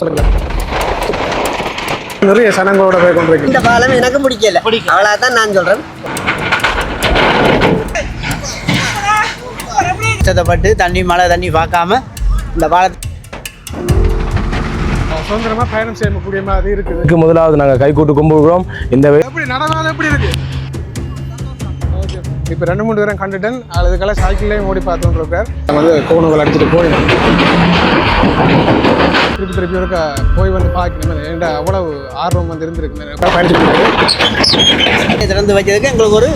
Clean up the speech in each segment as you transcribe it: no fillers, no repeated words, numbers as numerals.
சொல்லுங்க. நிறைய சனங்களோட போய் கொண்டிருக்கீங்க. இந்த பாலம் எனக்கு பிடிக்கல, அவ்வளவுதான் நான் சொல்றேன். கஷ்டப்பட்டு தண்ணி மழை தண்ணி பார்க்காம இந்த பாலத்தை சுதந்திரமா பயணம் செய்யக்கூடிய மாதிரி இருக்குது. முதலாவது நாங்கள் கைகூட்டு கும்பிடுறோம். இந்த எப்படி நடந்தாலும் எப்படி இருக்கு? இப்போ 2-3 பேரும் கண்டுட்டேன். அதுக்கெல்லாம் சைக்கிள்லேயும் ஓடி பார்த்துட்டு இருக்கார். வந்து கோணங்கள் அடிச்சுட்டு போய் திருப்பி இருக்க போய் வந்து பார்க்கணும். ஏன்டா அவ்வளவு ஆர்வம் வந்து இருந்திருக்கு பயணிச்சுட்டு திறந்து வைக்கிறதுக்கு எங்களுக்கு ஒரு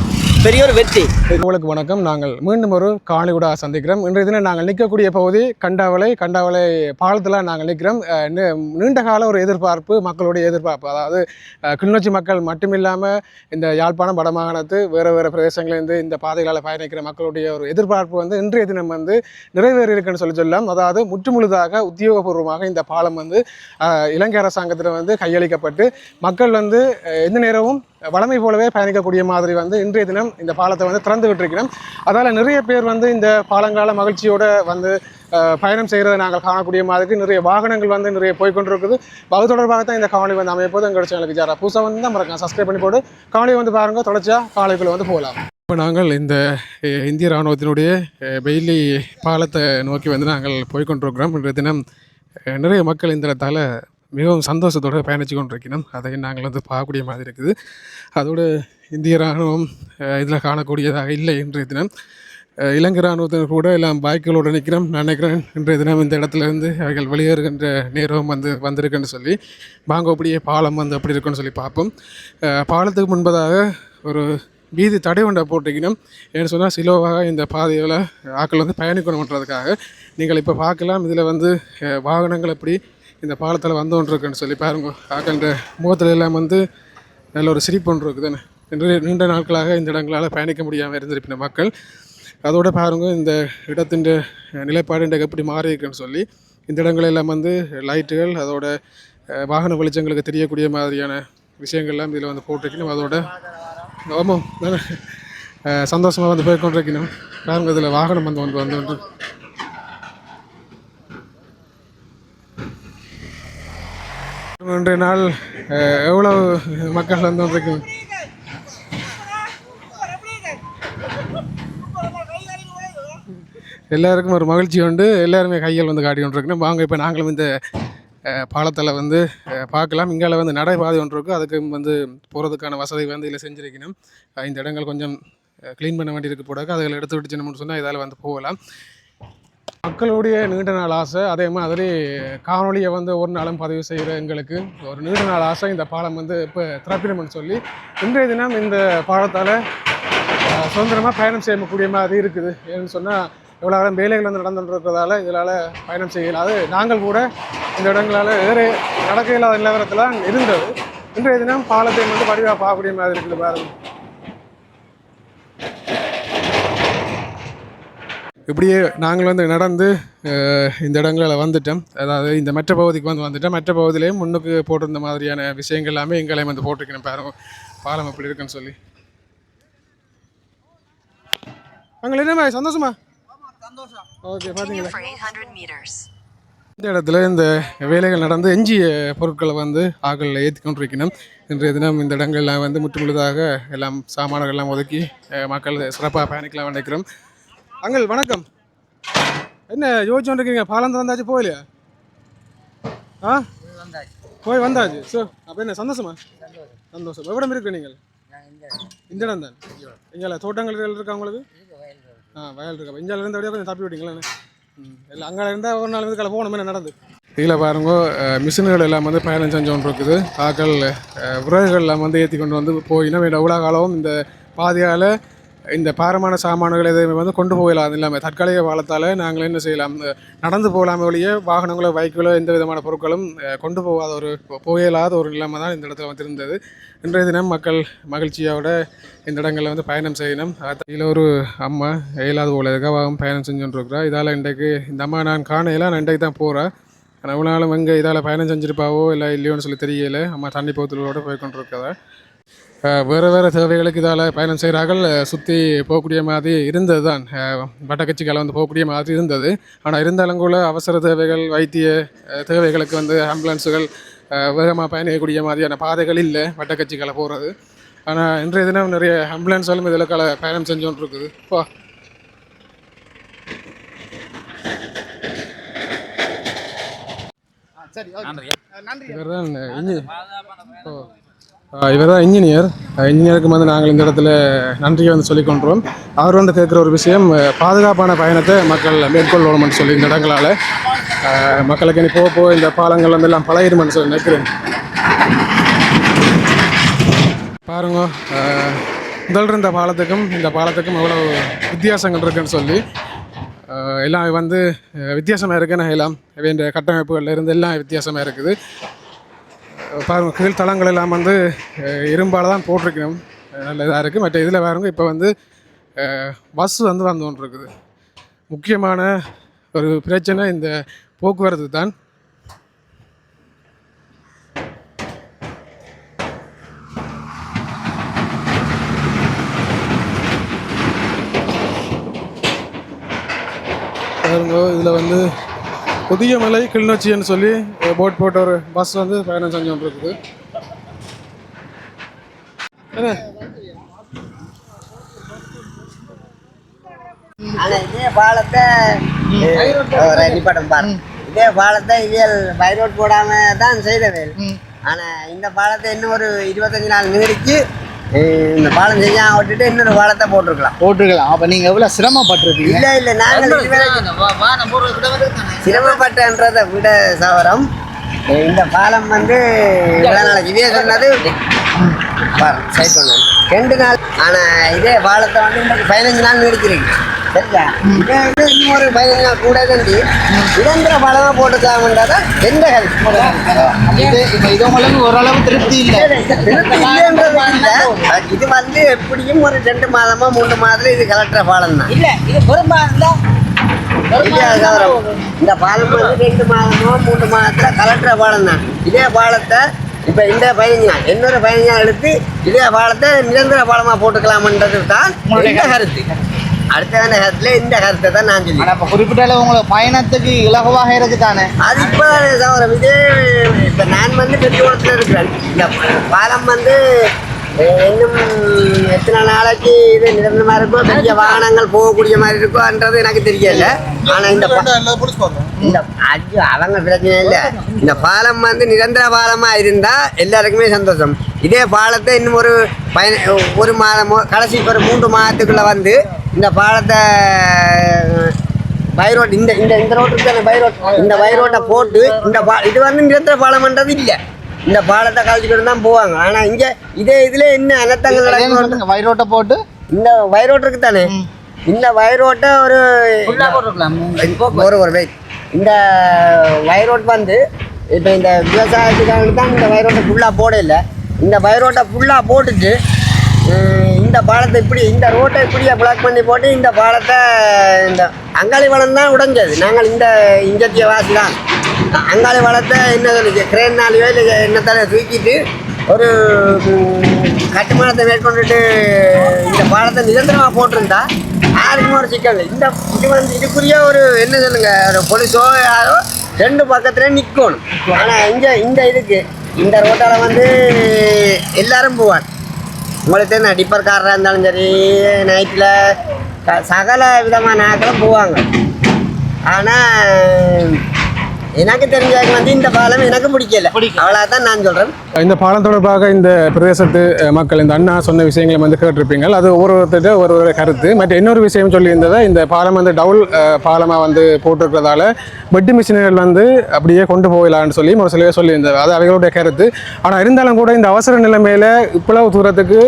பெரிய ஒரு வெற்றி. உங்களுக்கு வணக்கம். நாங்கள் மீண்டும் ஒரு காணிக்கூட சந்திக்கிறோம். இன்றைய தினம் நாங்கள் நிற்கக்கூடிய பகுதி கண்டாவளை பாலத்தில் நாங்கள் நிற்கிறோம். நீண்ட கால ஒரு எதிர்பார்ப்பு, மக்களுடைய எதிர்பார்ப்பு. அதாவது கிளிநொச்சி மக்கள் மட்டுமில்லாமல் இந்த யாழ்ப்பாணம் வடமாகாணத்து வேறு பிரதேசங்களிலிருந்து இந்த பாதைகளால் பயணிக்கிற மக்களுடைய ஒரு எதிர்பார்ப்பு வந்து இன்றைய தினம் வந்து நிறைவேறி இருக்குன்னு சொல்லலாம். அதாவது முற்றுமுழுதாக உத்தியோகபூர்வமாக இந்த பாலம் வந்து இலங்கை அரசாங்கத்தில் வந்து கையளிக்கப்பட்டு மக்கள் வந்து எந்த நேரமும் வளமை போலவே பயணிக்கக்கூடிய மாதிரி வந்து இன்றைய தினம் இந்த பாலத்தை வந்து திறந்து விட்டிருக்கிறோம். அதால் நிறைய பேர் வந்து இந்த பாலங்கால மகிழ்ச்சியோடு வந்து பயணம் செய்கிறத நாங்கள் காணக்கூடிய மாதிரி நிறைய வாகனங்கள் வந்து நிறைய போய்கொண்டிருக்குது. அது தொடர்பாக தான் இந்த காணொலி வந்து அமைப்போது எங்களோட சேனலுக்கு ஜாரா புதுசாக வந்து தான் மறக்காம சப்ஸ்கிரைப் பண்ணி போட்டு காணொலி வந்து பாருங்கள். தொடர்ச்சியாக காலைக்குள்ளே வந்து போகலாம். இப்போ நாங்கள் இந்த இந்திய இராணுவத்தினுடைய பெயிலி பாலத்தை நோக்கி வந்து நாங்கள் போய்கொண்டிருக்கிறோம். இன்றைய தினம் நிறைய மக்கள் இந்த இடத்தால் மிகவும் சந்தோஷத்தோடு பயணித்து கொண்டிருக்கணும். அதை நாங்கள் வந்து பார்க்கக்கூடிய மாதிரி இருக்குது. அதோடு இந்திய இராணுவம் இதில் காணக்கூடியதாக இல்லை. இன்றைய தினம் இலங்கை இராணுவத்தினர் கூட எல்லாம் பைக்குகளோடு நிற்கிறோம். நான் நினைக்கிறேன் இன்றைய தினம் இந்த இடத்துலேருந்து அவைகள் வெளியேறுகின்ற நேரம் வந்திருக்குன்னு சொல்லி பாங்கோப்படியே பாலம் வந்து அப்படி இருக்குன்னு சொல்லி பார்ப்போம். பாலத்துக்கு முன்பதாக ஒரு வீதி தடை ஒன்றை போட்டிருக்கணும். ஏன்னு சொன்னால் சிலோவாக இந்த பாதையில் ஆக்கள் வந்து பயணிக்கணுன்றதுக்காக நீங்கள் இப்போ பார்க்கலாம். இதில் வந்து வாகனங்கள் எப்படி இந்த பாலத்தில் வந்தோன்றிருக்குன்னு சொல்லி பாருங்க. ஆக்கன்ற முகத்தில் எல்லாம் வந்து நல்ல ஒரு சிரிப்பு ஒன்று இருக்குது. நீண்ட நாட்களாக இந்த இடங்களால் பயணிக்க முடியாமல் இருந்திருப்பின மக்கள். அதோடு பாருங்க இந்த இடத்தின் நிலைப்பாடு இன்றைக்கு எப்படி மாறி இருக்குன்னு சொல்லி இந்த இடங்களெல்லாம் வந்து லைட்டுகள் அதோட வாகன வெளிச்சங்களுக்கு தெரியக்கூடிய மாதிரியான விஷயங்கள்லாம் இதில் வந்து போட்டிருக்கணும். அதோட ஆமாம் சந்தோஷமாக வந்து போய் கொண்டிருக்கணும். பாருங்க இதில் வாகனம் வந்து இன்றைய நாள் எவ்வளவு மக்கள் வந்துருக்கு. எல்லாருக்கும் ஒரு மகிழ்ச்சி உண்டு. எல்லாருமே கைகள் வந்து காட்டி கொண்டிருக்கணும். வாங்க இப்போ நாங்களும் இந்த பாலத்தில் வந்து பார்க்கலாம். இங்கால வந்து நடைபாதை ஒன்று இருக்குது. அதுக்கு வந்து போகிறதுக்கான வசதி வந்து இதில் செஞ்சுருக்கணும். இந்த இடங்கள் கொஞ்சம் க்ளீன் பண்ண வேண்டியிருக்கு போடாக்க அதில் எடுத்து விட்டுச்சுன்னு சொன்னால் இதால் வந்து போகலாம். மக்களுடைய நீண்ட நாள் ஆசை, அதே மாதிரி காணொலியை வந்து ஒரு நாளும் பதிவு செய்கிற எங்களுக்கு ஒரு நீண்ட நாள் ஆசை இந்த பாலம் வந்து இப்போ திறப்பினம்னு சொல்லி இன்றைய தினம் இந்த பாலத்தால் சுதந்திரமாக பயணம் செய்யக்கூடிய மாதிரி இருக்குது. ஏன்னு சொன்னால் எவ்வளோ காலம் வேலைகள் வந்து நடந்துன்றதால இதனால் பயணம் செய்யலாது. நாங்கள் கூட இந்த இடங்களால் வேறு நடக்க இல்லாத நிலவரத்தில் இருந்தது. இன்றைய தினம் பாலத்தை வந்து வடிவாக பார்க்கக்கூடிய மாதிரி இருக்குது. பாருங்கள் இப்படியே நாங்கள் வந்து நடந்து இந்த இடங்களில் வந்துட்டோம். அதாவது இந்த மற்ற பகுதிக்கு வந்துட்டோம். மற்ற பகுதியிலேயும் முன்னுக்கு போட்டிருந்த மாதிரியான விஷயங்கள் எல்லாமே எங்களையும் வந்து போட்டிருக்கணும். பாருங்க பாலம் எப்படி இருக்குன்னு சொல்லி. அங்கே என்ன மாதிரி சந்தோஷமா? ஓகே, பார்த்தீங்களா இந்த இடத்துல இந்த வேலைகள் நடந்து எஞ்சிய பொருட்களை வந்து ஆக்களில் ஏற்றி கொண்டிருக்கணும். இன்றைய தினம் இந்த இடங்கள்லாம் வந்து முற்றுமுழுதாக எல்லாம் சாமான்கள்லாம் ஒதுக்கி மக்கள் சிறப்பாக பயணிக்கலாம் நினைக்கிறோம். அங்கள் வணக்கம். என்ன யோசிச்சு இருக்கீங்க? பாலம் திறந்தாச்சு போகலையா? போய் வந்தாச்சு. ஸோ அப்போ என்ன சந்தோஷமா? சந்தோஷம். எவ்வளோ இருக்கு நீங்கள்? இந்த இடம் தான். இங்கே தோட்டங்கள் இருக்கா உங்களுக்கு? வயல் இருக்கா? இங்கே இருந்து அப்படியே கொஞ்சம் தப்பி விட்டீங்களா? இல்லை அங்கே இருந்தால் ஒரு நாள் வந்து போகணும். என்ன நடந்து இதில் பாருங்க மிஷின்கள் எல்லாம் வந்து பயணம் செஞ்சோன்னு இருக்குது. ஆக்கள் விறகுகள் எல்லாம் வந்து ஏற்றி கொண்டு வந்து போயினா எவ்வளோ காலம் இந்த பாதையால் இந்த பாரமான சாமான்கள் எதுவுமே வந்து கொண்டு போகலாம். அது இல்லாமல் தற்காலிக காலத்தால் நாங்கள் என்ன செய்யலாம், நடந்து போகலாமே ஒழிய வாகனங்களோ பைக்குகளோ எந்த விதமான பொருட்களும் கொண்டு போகாத ஒரு போயில்லாத ஒரு நிலைமை தான் இந்த இடத்துல வந்து இருந்தது. இன்றைய தினம் மக்கள் மகிழ்ச்சியோட இந்த இடங்களில் வந்து பயணம் செய்யணும். இதில் ஒரு அம்மா இயலாது போல இருக்காவும் பயணம் செஞ்சுட்டுருக்குறா. இதால் இன்றைக்கு இந்த அம்மா நான் காணையில் நான் இன்றைக்கு தான் போகிறேன். எவ்வளோ நாளும் எங்கே இதால் பயணம் செஞ்சுருப்பாவோ இல்லை இல்லையோன்னு சொல்லி தெரியலை. அம்மா தண்ணி போத்தலோடு போய் கொண்டிருக்கதா. வேறு வேறு தேவைகளுக்கு இதால் பயணம் செய்கிறார்கள். சுற்றி போகக்கூடிய மாதிரி இருந்தது தான், வட்டக்கச்சிக்கால் வந்து போகக்கூடிய மாதிரி இருந்தது. ஆனால் இருந்தாலும் கூட அவசர தேவைகள், வைத்திய தேவைகளுக்கு வந்து ஆம்புலன்ஸுகள் வேகமாக பயணிக்கக்கூடிய மாதிரியான பாதைகள் இல்லை வட்டக்கச்சிக்கால் போகிறது. ஆனால் இன்றைய தினம் நிறைய ஆம்புலன்ஸாலும் இதில் பயணம் செஞ்சு கொண்டு இருக்குது. இப்போ இவர் தான் இன்ஜினியர். இன்ஜினியருக்கு வந்து நாங்கள் இந்த இடத்துல நன்றியை வந்து சொல்லிக் கொண்டோம். அவர் வந்து கேட்குற ஒரு விஷயம், பாதுகாப்பான பயணத்தை மக்கள் மேற்கொள்ளணும்னு சொல்லி இந்த இடங்களால் மக்களுக்கு இனி போக இந்த பாலங்கள் வந்து எல்லாம் பழகிடுமென்னு சொல்லி நினைக்கிறேன். பாருங்க, முதல் இருந்த பாலத்துக்கும் இந்த பாலத்துக்கும் எவ்வளோ வித்தியாசங்கள் இருக்குன்னு சொல்லி எல்லாம் வந்து வித்தியாசமாக இருக்குன்னு எல்லாம் வேண்டிய கட்டமைப்புகளில் இருந்து எல்லாம் வித்தியாசமாக இருக்குது. பாருங்கள், கீழ் தளங்கள் எல்லாம் வந்து இரும்பால் தான் போட்டிருக்கணும், நல்ல இதாக இருக்குது. மற்ற இதில் பாருங்க, இப்போ வந்து பஸ் வந்து கொண்டிருக்குது. முக்கியமான ஒரு பிரச்சனை இந்த போக்குவரத்து தான். பாருங்க, இதில் வந்து புதியமலை கிளிநொச்சின்னு சொல்லி போட் போட்ட ஒரு பஸ் வந்து பயணம் செஞ்சு கொண்டு இருக்குது. இதே பாலத்தை இதே பாலத்தை இவியல் பைரோட் போடாம தான் செய்தது. ஆனா இந்த பாலத்தை இன்னும் ஒரு 25 நாள் நீடிச்சு இந்த பாலம் செய்ய விட்டுட்டு இன்னொரு பாலத்தை போட்டிருக்கலாம். அப்ப நீங்க எவ்வளவு சிரமப்பட்டிருக்கீங்க? இல்ல நாங்கள் சிரமப்பட்டன்றதை விட சவரம் இந்த பாலம் வந்து இவ்வளவு நாளைக்கு இதே சொன்னது சைட் பண்ண 2 நாள். ஆனா இதே பாலத்தை வந்து இன்னைக்கு 15 நாள் நீடிச்சிருக்கு. சரியா? இதே வந்து இன்னும் ஒரு 15 நாள் கூட தண்டி நிரந்தர பாலமா போட்டுக்கலாம்ன்றத எந்த இது மூலம் ஓரளவு திருப்தி இல்லை. திருப்தி இல்லைன்றது இல்லை. இது வந்து எப்படியும் ஒரு 2 மாதமா 3 மாதத்துல இது கலெக்டர் பாலம் தான். இல்ல இது பெரும்பாலும் இந்த பாலம் வந்து 2 மாதமோ 3 மாதத்துல கலெக்டர் பாலம் தான். இதே பாலத்தை இப்ப இந்த 15 நாள் இன்னொரு 15 நாள் எடுத்து இதே பாலத்தை நிரந்தர பாலமா போட்டுக்கலாம்ன்றது தான் இந்த கருத்து. அடுத்த நேரத்துல இந்த கருத்தை தான் நான் சொல்லி. இப்ப குறிப்பிட்ட அளவு உங்களுக்கு பயணத்துக்கு இலகுவாக இருக்கு தானே? அது இப்ப இதே இப்ப நான் வந்து பெற்றோரத்துல இருக்கிறேன். இந்த பாலம் வந்து இன்னும் எத்தனை நாளைக்கு இது நிரந்தரமா இருக்கோ, பெரிய வாகனங்கள் போகக்கூடிய மாதிரி இருக்கோன்றது எனக்கு தெரியல. ஆனா இந்த அவங்க பிரச்சனை இல்லை. இந்த பாலம் வந்து நிரந்தர பாலமா இருந்தா எல்லாருக்குமே சந்தோஷம். இதே பாலத்தை இன்னும் ஒரு மாதமோ கடைசி ஒரு 3 மாதத்துக்குள்ள வந்து இந்த பாலத்தை பைரோட் இந்த ரோட்டுக்கு தானே பைரோட், இந்த பைரோட்டை போட்டு இது வந்து நிரந்தர பாலம்ன்றது இல்லை. இந்த பாலத்தை கழிச்சுக்கிட்டு தான் போவாங்க. ஆனா இங்க இதுல என்ன அனர்த்தங்கள் நடக்கும்? வைரோட்டை போட்டு இந்த வைரோட் இருக்கு தானே, இந்த வைரோட்டை ஒரு இந்த வைரோட் வந்து இப்போ இந்த விவசாயத்துக்காக தான் இந்த வைரோட்டை ஃபுல்லாக போட இல்லை. இந்த வைரோட்டை ஃபுல்லாக போட்டுட்டு இந்த பாலத்தை இந்த ரோட்டை இப்படியே பிளாக் பண்ணி போட்டு இந்த பாலத்தை இந்த அங்காளி வளம் தான் உடைஞ்சது. நாங்கள் இந்த இஞ்சத்திய வாசி தான் அங்காளி வளத்தை என்ன சொல்லிச்சு கிரேன்னாலேயோ இல்லை என்னத்தால தூக்கிட்டு ஒரு கட்டுமானத்தை மேற்கொண்டுட்டு இந்த பாலத்தை நிரந்தரமாக போட்டிருந்தா யாருக்குமே ஒரு சிக்கல் இல்லை. இதுக்குரிய ஒரு என்ன சொல்லுங்க, ஒரு போலீஸோ யாரோ 2 பக்கத்துல நிற்கணும். ஆனால் இந்த இதுக்கு இந்த ரோட்டால் வந்து எல்லாரும் போவாங்க. உங்களுக்கு தெரியும், டிப்பர்காரராக இருந்தாலும் சரி, நைட்டில் சகல விதமான ஆக்களும் போவாங்க. ஆனால் எனக்கு தெரிஞ்சது வந்து இந்த பாலம் எனக்கு பிடிக்கல, அவ்வளோதான் நான் சொல்கிறேன். இந்த பாலம் தொடர்பாக இந்த பிரதேசத்து மக்கள் இந்த அண்ணா சொன்ன விஷயங்களை வந்து கேட்டிருப்பீங்க. அது ஒவ்வொருத்தர் ஒரு கருத்து. மற்ற இன்னொரு விஷயம் சொல்லியிருந்ததை, இந்த பாலம் வந்து டவுல் பாலமாக வந்து போட்டிருக்கிறதால வெட்டு மிஷின்கள் வந்து அப்படியே கொண்டு போகலான்னு சொல்லி ஒரு சிலவே சொல்லியிருந்தது. அது அவைகளுடைய கருத்து. ஆனால் இருந்தாலும் கூட இந்த அவசர நிலைமையில் இவ்வளவு தூரத்துக்கு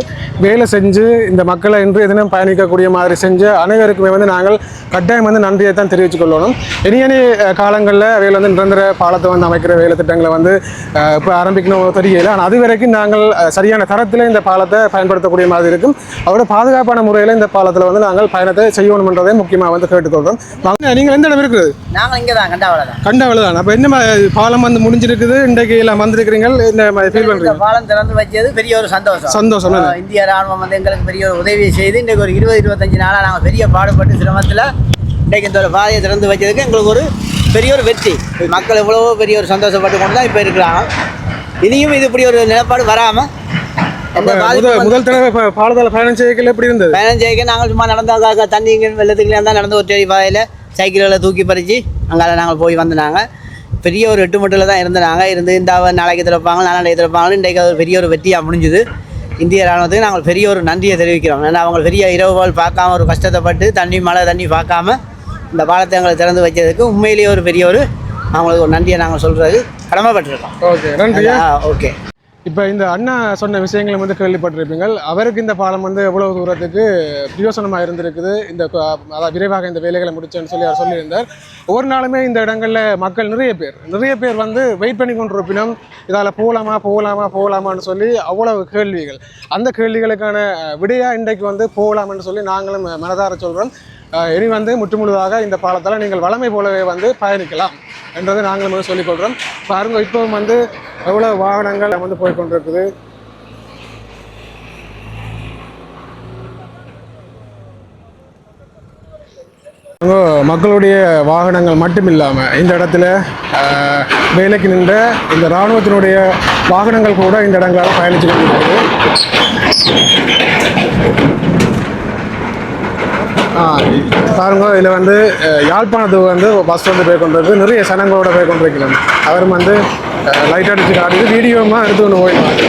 வேலை செஞ்சு இந்த மக்களை இன்றைய தினம் பயணிக்கக்கூடிய மாதிரி செஞ்ச அனைவருக்குமே வந்து நாங்கள் கட்டாயம் வந்து நன்றியை தான் தெரிவித்துக் கொள்ளணும். இனி காலங்களில் அவைகள் வந்து நிரந்தர பாலத்தை வந்து அமைக்கிற வேலை திட்டங்களை வந்து இப்போ ஆரம்பிக்கணும் தெரியல. ஆனால் அது வரைக்கும் நாங்கள் சரியான தரத்தில் இந்த பாலத்தை பயன்படுத்தக்கூடிய மாதிரி இருக்கும். அதோட பாதுகாப்பான முறையில் இந்த பாலத்தில் வந்து நாங்கள் பயணத்தை செய்யணும்ன்றதை முக்கியமாக வந்து கேட்டுக்கொள்கிறோம். நீங்கள் எந்த இடம் இருக்குது? நாங்கள் இங்கே தான் கண்டாவளை தான். கண்டாவளை தான். அப்போ என்ன பாலம் வந்து முடிஞ்சிருக்குது, இன்றைக்கு எல்லாம் வந்திருக்கிறீங்க, என்ன ஃபீல் பண்ணுறீங்க? பாலம் திறந்து வச்சது பெரிய ஒரு சந்தோஷம். இந்திய ராணுவம் வந்து எங்களுக்கு பெரிய ஒரு உதவி செய்து இன்றைக்கு ஒரு 20-25 நாளாக நாங்கள் பெரிய பாடுபட்டு சிரமத்தில் இன்றைக்கு இந்த ஒரு பாதையை திறந்து வச்சதுக்கு எங்களுக்கு ஒரு பெரிய ஒரு வெற்றி. மக்கள் எவ்வளவோ பெரிய ஒரு சந்தோஷப்பட்டு கொண்டு தான் இப்போ இருக்கிறாங்க. இனியும் இது இப்படி ஒரு நிலப்பாடு வராமல் முதல் தடவை பாலத்தால் பயணம் செய்யல எப்படி இருந்தது? பயணம் செய்ய நாங்கள் சும்மா நடந்தாங்க, தண்ணி வெள்ளத்துக்குள்ளே தான் நடந்து ஒரு செடி பாதையில் சைக்கிள்களை தூக்கி பறித்து அங்கால நாங்கள் போய் வந்தாங்க. பெரிய ஒரு 8 மட்டும் தான் இருந்து இந்த நாளைக்கு திறப்பாங்க, நாளைக்கு திறப்பாங்க. இன்றைக்கு அது பெரிய ஒரு வெற்றியாக முடிஞ்சுது. இந்திய ராணுவத்துக்கு நாங்கள் பெரிய ஒரு நன்றியை தெரிவிக்கிறோம். ஏன்னா அவங்க பெரிய இரவுகள் பார்க்காம ஒரு கஷ்டத்தைப்பட்டு மழை தண்ணி பார்க்காம இந்த பாலத்தை எங்களை திறந்து வச்சதுக்கு உண்மையிலேயே ஒரு பெரிய ஒரு அவங்களுக்கு ஒரு நன்றியை நாங்கள் சொல்கிறது கடமைப்பட்டிருக்கோம். ஓகே, நன்றி. ஓகே. இப்போ இந்த அண்ணா சொன்ன விஷயங்களை வந்து கேள்விப்பட்டிருப்பீங்கள். அவருக்கு இந்த பாலம் வந்து எவ்வளவு தூரத்துக்கு பிரயோசனமாக இருந்திருக்குது, இந்த அதாவது விரைவாக இந்த வேலைகளை முடிச்சேன்னு சொல்லி அவர் சொல்லியிருந்தார். ஒவ்வொரு நாளுமே இந்த இடங்களில் மக்கள் நிறைய பேர் வந்து வெயிட் பண்ணி கொண்டு இருப்பினும் இதால் போகலாமான்னு சொல்லி அவ்வளவு கேள்விகள். அந்த கேள்விகளுக்கான விடையாக இன்றைக்கு வந்து போகலாம்னு சொல்லி நாங்களும் மனதார சொல்கிறோம். இனி வந்து முற்றுமுழுதாக இந்த பாலத்தால் நீங்கள் வளமை போலவே வந்து பயணிக்கலாம் என்றதை நாங்களும் வந்து சொல்லிக்கொள்கிறோம். பாருங்க, இப்போவும் வந்து எவ்வளோ வாகனங்கள் வந்து போய்கொண்டிருக்குது. மக்களுடைய வாகனங்கள் மட்டும் இல்லாமல் இந்த இடத்துல வேலைக்கு நின்ற இந்த இராணுவத்தினுடைய வாகனங்கள் கூட இந்த இடங்களால் பயணிச்சு கொண்டிருக்குது. பாருங்க, இதில் வந்து யாழ்ப்பாணத்துக்கு வந்து பஸ் வந்து போய் கொண்டிருக்கு. நிறைய சனங்களோட போய் கொண்டிருக்கிறாங்க. அவரும் வந்து லைட் அடிச்சு காட்டிட்டு வீடியோமாக எடுத்து கொண்டு போயிடுவாங்க.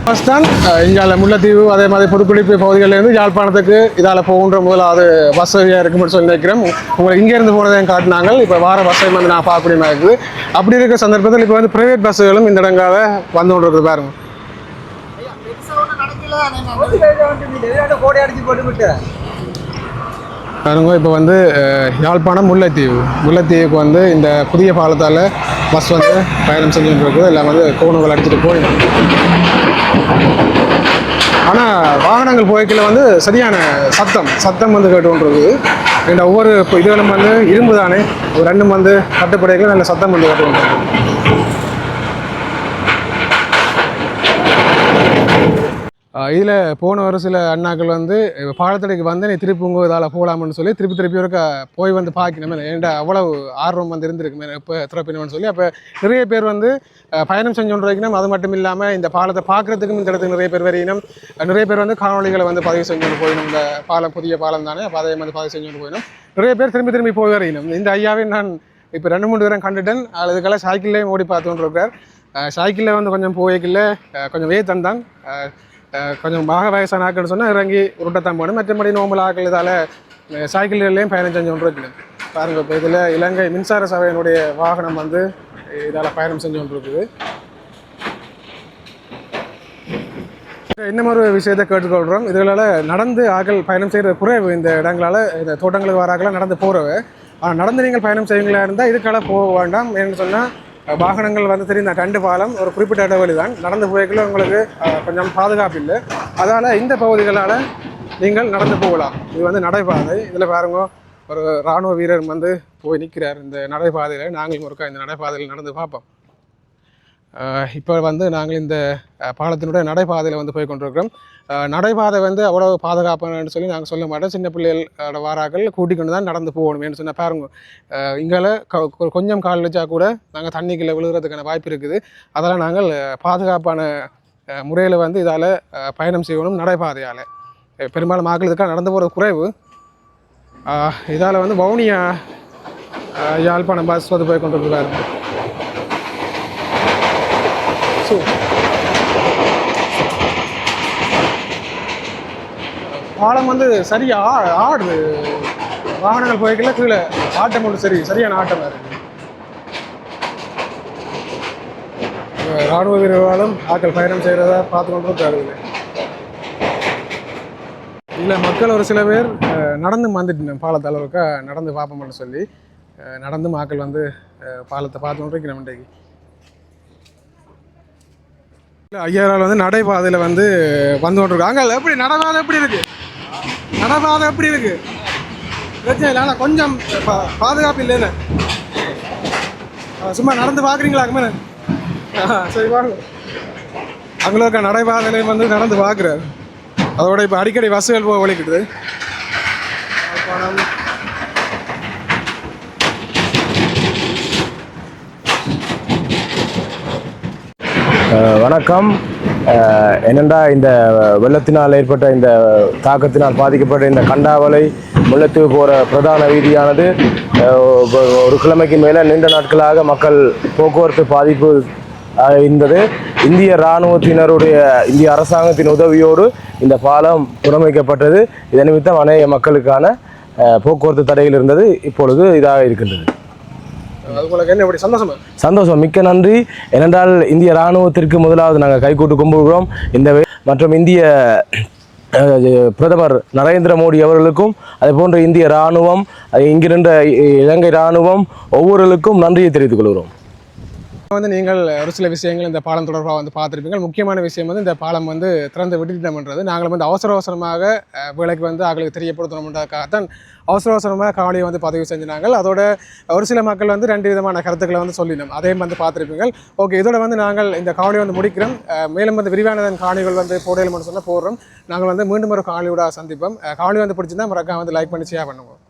பஸ் தான் இங்கே முல்லைத்தீவு அதே மாதிரி புதுக்குடிப்பு பகுதிகளிலேருந்து யாழ்ப்பாணத்துக்கு இதால் போகின்ற முதலாவது பஸ் வழியாக இருக்குன்னு சொல்லி நினைக்கிறேன். உங்களை இங்கேருந்து போனதையும் காட்டினாங்க. இப்போ வார பஸ்ஸையும் வந்து நான் பார்க்கக்கூடிய மாதிரி இருக்குது. அப்படி இருக்கிற சந்தர்ப்பத்தில் இப்போ வந்து ப்ரைவேட் பஸ்ஸுகளும் இந்த இடங்கால வந்து கொண்டு இருக்குது. பாருங்க, பாருங்க, இப்போ வந்து யாழ்ப்பாணம் முல்லைத்தீவுக்கு வந்து இந்த புதிய பாலத்தால் பஸ் வந்து பயணம் செஞ்சுட்டு இருக்குது. எல்லாம் வந்து கோணுகள் அடிச்சுட்டு போயிடும். ஆனால் வாகனங்கள் போய்க்கில் வந்து சரியான சத்தம் வந்து கேட்டுக்கொண்டிருக்குது. இந்த ஒவ்வொரு இதுகளும் வந்து இரும்பு தானே, ஒரு ரெண்டும் வந்து கட்டுப்படைகள் நல்ல சத்தம் வந்து கேட்டுக்கொண்டிருக்கு. இதில் போன ஒரு சில அண்ணாக்கள் வந்து பாலத்தடைக்கு வந்து நீ திருப்பி உங்கள் இதால் போகலாம்னு சொல்லி திருப்பி ஒருக்க போய் வந்து பார்க்கணுமே, ஏன்டா அவ்வளவு ஆர்வம் வந்து இருந்திருக்குமே இப்போ திறப்பினு சொல்லி. அப்போ நிறைய பேர் வந்து பயணம் செஞ்சோன்னு வைக்கணும். அது மட்டும் இல்லாமல் இந்த பாலத்தை பார்க்குறதுக்கும் இந்த இடத்துக்கு நிறைய பேர் வரையினும். நிறைய பேர் வந்து காணொலிகளை வந்து பதிவு செஞ்சோன்னு போயிடும். இந்த பாலம் புதிய பாலம் தானே, அப்போ அதை வந்து பதிவு செஞ்சோன்னு போயிடும். நிறைய பேர் திரும்பி போய் வரையினும். இந்த ஐயாவே நான் இப்போ 2-3 பேரும் கண்டுட்டேன். அதுக்கெல்லாம் சைக்கிள்லேயும் ஓடி பார்த்துட்டு இருக்கார். சைக்கிளில் வந்து கொஞ்சம் போய்க்கில் கொஞ்சம் வேத்தம் தான், கொஞ்சம் வயசான ஆக்கள்னு சொன்னால் இறங்கி உருட்டத்தான் போகணும். மற்றபடி நோம்பல் ஆக்கள் இதால் சைக்கிள்லேயும் பயணம் செஞ்சு கொண்டிருக்கணும். பாருங்கள், இப்போ இதில் இலங்கை மின்சார சபையினுடைய வாகனம் வந்து இதால் பயணம் செஞ்சு கொண்டிருக்குது. இன்னும் ஒரு விஷயத்தை கேட்டுக்கொள்கிறோம். இதனால் நடந்து ஆக்கள் பயணம் செய்கிற குறைவு. இந்த இடங்களால் இந்த தோட்டங்களுக்கு வராக்கெல்லாம் நடந்து போகிறவை. ஆனால் நடந்து நீங்கள் பயணம் செய்வீங்களா இருந்தால் இதுக்கெல்லாம் போக வேண்டாம். ஏன்னு சொன்னால் வாகனங்கள் வந்து தெரிந்த 2 பாலம் ஒரு குறிப்பிட்ட இடைவெளி தான். நடந்து போய்க்குள்ள உங்களுக்கு கொஞ்சம் பாதுகாப்பு இல்லை. அதால் இந்த பகுதிகளால் நீங்கள் நடந்து போகலாம். இது வந்து நடைபாதை. இதில் பாருங்க, ஒரு இராணுவ வீரர் வந்து போய் நிற்கிறார் இந்த நடைபாதையில். நாங்களும் ஒருக்கா இந்த நடைபாதையில் நடந்து பார்ப்போம். இப்போ வந்து நாங்கள் இந்த பாலத்தினுடைய நடைபாதையில் வந்து போய் கொண்டிருக்கிறோம். நடைபாதை வந்து அவ்வளோ பாதுகாப்புன்னு சொல்லி நாங்கள் சொல்ல மாட்டோம். சின்ன பிள்ளைகளோட வாராக்கள் கூட்டிக்கொண்டு தான் நடந்து போகணுமேனு சொன்னால் பாருங்க, இங்கே கொஞ்சம் கால் வச்சா கூட நாங்கள் தண்ணிக்குள்ளே விழுகிறதுக்கான வாய்ப்பு இருக்குது. அதெல்லாம் நாங்கள் பாதுகாப்பான முறையில் வந்து இதால் பயணம் செய்யணும். நடைபாதையால் பெரும்பாலும் மக்கள் இதுக்காக நடந்து போகிறது குறைவு. இதால் வந்து வவுனியா யாழ்ப்பாணம் பஸ் வந்து போய் கொண்டிருக்கிறாரு. பாலம் வந்து சரியாக ஆடுது. வாகனங்கள் போய்க்கல கீழே ஆட்டம் ஒன்று சரியான ஆட்டம் இருக்குது. இராணுவ வீரர்களும் ஆட்கள் பயணம் செய்கிறத பார்த்து கொண்டு இருக்காரு. இல்லை மக்கள் ஒரு சில பேர் நடந்து வந்துட்டு பாலத்தளவுக்கா நடந்து பார்ப்போம்னு சொல்லி நடந்து மக்கள் வந்து பாலத்தை பார்த்து கொண்டிருக்கிறோம் இன்றைக்கு. ஐயாயிரம் வந்து நடைபாதையில் வந்து கொண்டிருக்காங்க. எப்படி நடைபாதை எப்படி இருக்குது? நடைபாதை எப்படி இருக்குது? பிரச்சனை இல்லை, ஆனால் கொஞ்சம் பாதுகாப்பு இல்லைன்னு சும்மா நடந்து பார்க்குறீங்களா? அங்கே சரி வாங்க. அங்கே இருக்க நடைபாதையிலையும் வந்து நடந்து பார்க்குறாரு. அதோட இப்போ அடிக்கடி பஸ்ஸுகள் போக வலிக்கிட்டுது. வணக்கம். என்னென்னா இந்த வெள்ளத்தினால் ஏற்பட்ட இந்த தாக்கத்தினால் பாதிக்கப்பட்ட இந்த கண்டாவளை முல்லைத்தீவு போகிற பிரதான வீதியானது ஒரு கிழமைக்கு மேலே நீண்ட நாட்களாக மக்கள் போக்குவரத்து பாதிப்பு இருந்தது. இந்திய இராணுவத்தினருடைய இந்திய அரசாங்கத்தின் உதவியோடு இந்த பாலம் புறமைக்கப்பட்டது. இதன் நிமித்தம் அநேக மக்களுக்கான போக்குவரத்து தடையில் இருந்தது. இப்பொழுது இதாக இருக்கின்றது. சந்தோஷம், மிக்க நன்றி. ஏனென்றால் இந்திய இராணுவத்திற்கு முதலாவது நாங்கள் கைகூட்டு கும்பிடுகிறோம். மற்றும் இந்திய பிரதமர் நரேந்திர மோடி அவர்களுக்கும் அதே போன்ற இந்திய இராணுவம், இங்கிருந்த இலங்கை இராணுவம் ஒவ்வொருவருக்கும் நன்றியை தெரிவித்துக் கொள்கிறோம். வந்து நீங்கள் ஒரு சில விஷயங்கள் இந்த பாலம் தொடர்பாக வந்து பார்த்துருப்பீங்க. முக்கியமான விஷயம் வந்து இந்த பாலம் வந்து திறந்து விட்டுட்டோம்ன்றது. நாங்கள் வந்து அவசரமாக வேலைக்கு வந்து அவங்களுக்கு தெரியப்படுத்தணும்ன்றதுக்காகத்தான் அவசரமாக காவலியை வந்து பதிவு செஞ்சினாங்க. அதோட ஒரு சில மக்கள் வந்து 2 விதமான கருத்துக்களை வந்து சொல்லினோம். அதையும் வந்து பார்த்துருப்பீங்க. ஓகே, இதோட வந்து நாங்கள் இந்த காவலியை வந்து முடிக்கிறோம். மேலும் வந்து விரிவானதன் காணிகள் வந்து போடையில் மட்டும் சொன்னால் போடுறோம். நாங்கள் வந்து மீண்டும் ஒரு காவலியோட சந்திப்போம். காவலி வந்து பிடிச்சிருந்தா மறக்காம வந்து லைக் பண்ணி ஷேர் பண்ணுவோம்.